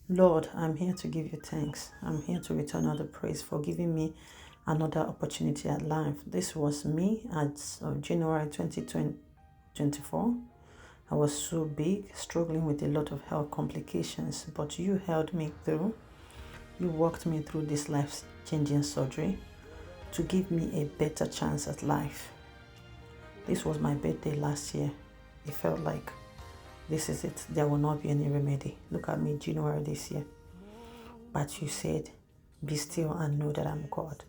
Lord, I'm here to give you thanks. I'm here to return all the praise for giving me another opportunity at life. This was me at January 2024. I was so big, struggling with a lot of health complications, but you held me through. You walked me through this life changing surgery to give me a better chance at life. This was my birthday last year. It felt like this is it. There will not be any remedy. Look at me, January this year. But you said, be still and know that I'm God.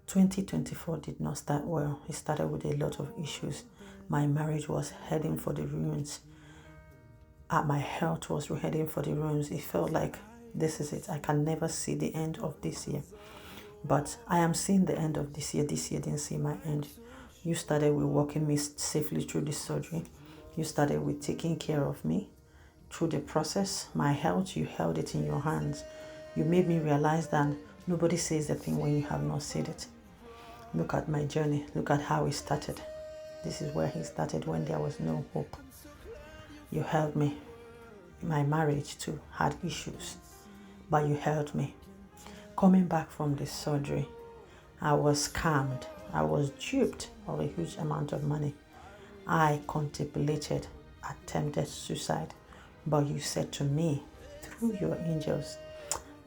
2024 did not start well. It started with a lot of issues. My marriage was heading for the ruins. My health was heading for the ruins. It felt like this is it. I can never see the end of this year. But I am seeing the end of this year. This year didn't see my end. You started with walking me safely through this surgery. You started with taking care of me through the process. My health, you held it in your hands. You made me realize that nobody says a thing when you have not said it. Look at my journey. Look at how it started. This is where he started when there was no hope. You held me. My marriage too had issues, but you held me. Coming back from this surgery, I was scammed. I was duped of a huge amount of money. I contemplated attempted suicide, but you said to me through your angels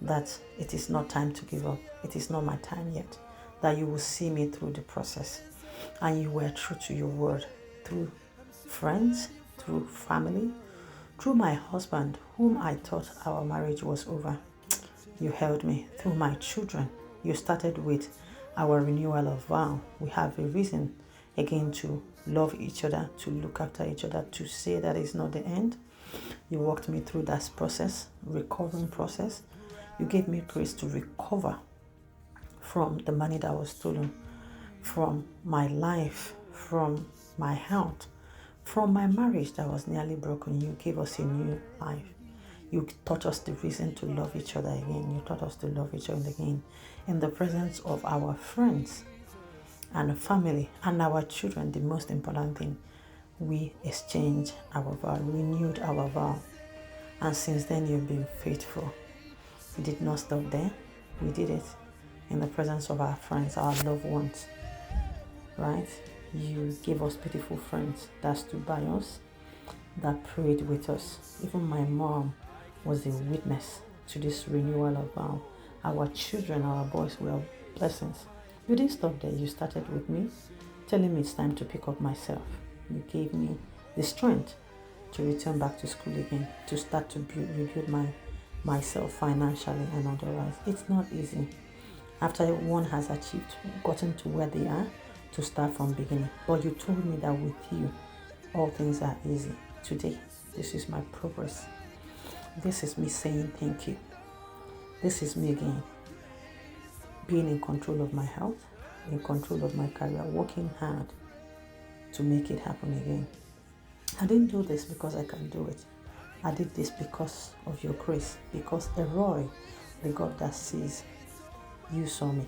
that it is not time to give up. It is not my time yet. That you will see me through the process. And you were true to your word through friends, through family, through my husband, whom I thought our marriage was over. You held me through my children. You started with our renewal of vow. We have a reason again to love each other, to look after each other, to say that it's not the end. You walked me through that process, recovering process. You gave me grace to recover from the money that was stolen, from my life, from my health, from my marriage that was nearly broken. You gave us a new life. You taught us the reason to love each other again. You taught us to love each other again in the presence of our friends and family and our children. The most important thing, we exchanged our vow, renewed our vow. And since then, you've been faithful. We did not stop there. We did it in the presence of our friends, our loved ones, right? You gave us beautiful friends that stood by us, that prayed with us. Even my mom was a witness to this renewal of vow. Our children, our boys were blessings. You didn't stop there. You started with me, telling me it's time to pick up myself. You gave me the strength to return back to school again, to start to rebuild myself financially and otherwise. It's not easy. After one has achieved, gotten to where they are, to start from beginning. But you told me that with you, all things are easy. Today, this is my progress. This is me saying thank you. This is me again, being in control of my health, in control of my career, working hard to make it happen again. I didn't do this because I can do it. I did this because of your grace, because Eroi, the God that sees, you saw me.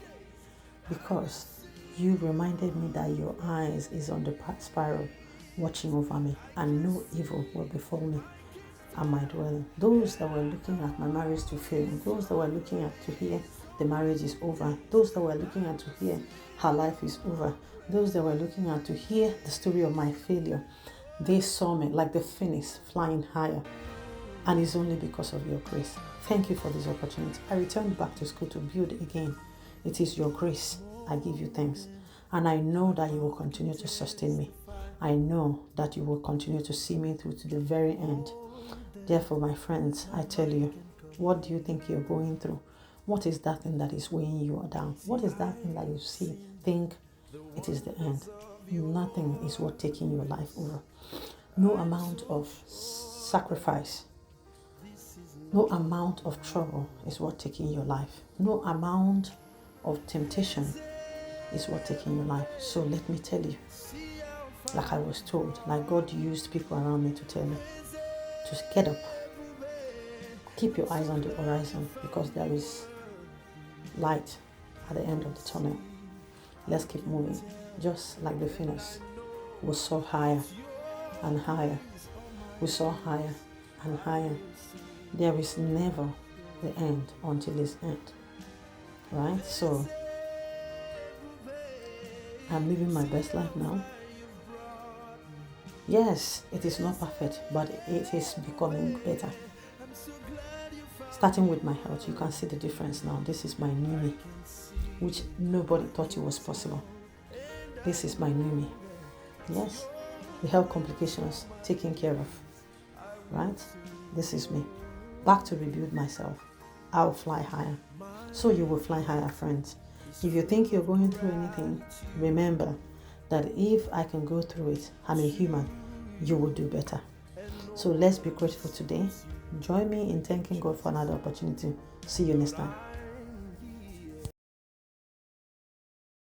Because you reminded me that your eyes is on the spiral, watching over me, and no evil will befall me and my dwelling. Those that were looking at my marriage to fail, those that were looking at to hear the marriage is over, those that were looking at to hear her life is over, those that were looking at to hear the story of my failure, they saw me like the phoenix flying higher. And it's only because of your grace. Thank you for this opportunity. I returned back to school to build again. It is your grace. I give you thanks. And I know that you will continue to sustain me. I know that you will continue to see me through to the very end. Therefore, my friends, I tell you, what do you think you're going through? What is that thing that is weighing you down? What is that thing that you think it is the end? Nothing is worth taking your life over. No amount of sacrifice, no amount of trouble is worth taking your life. No amount of temptation is worth taking your life. So let me tell you, like I was told, like God used people around me to tell me, to get up. Keep your eyes on the horizon because there is light at the end of the tunnel. Let's keep moving. Just like the phoenix, we soar higher and higher. We soar higher and higher. There is never the end until its end. Right? So I'm living my best life now. Yes, it is not perfect, but it is becoming better. Starting with my health, you can see the difference now. This is my new me, which nobody thought it was possible. This is my new me. Yes, the health complications taken care of. Right? This is me. Back to rebuild myself. I'll fly higher. So you will fly higher, friends. If you think you're going through anything, remember that if I can go through it, I'm a human, you will do better. So let's be grateful today. Join me in thanking God for another opportunity. See you next time.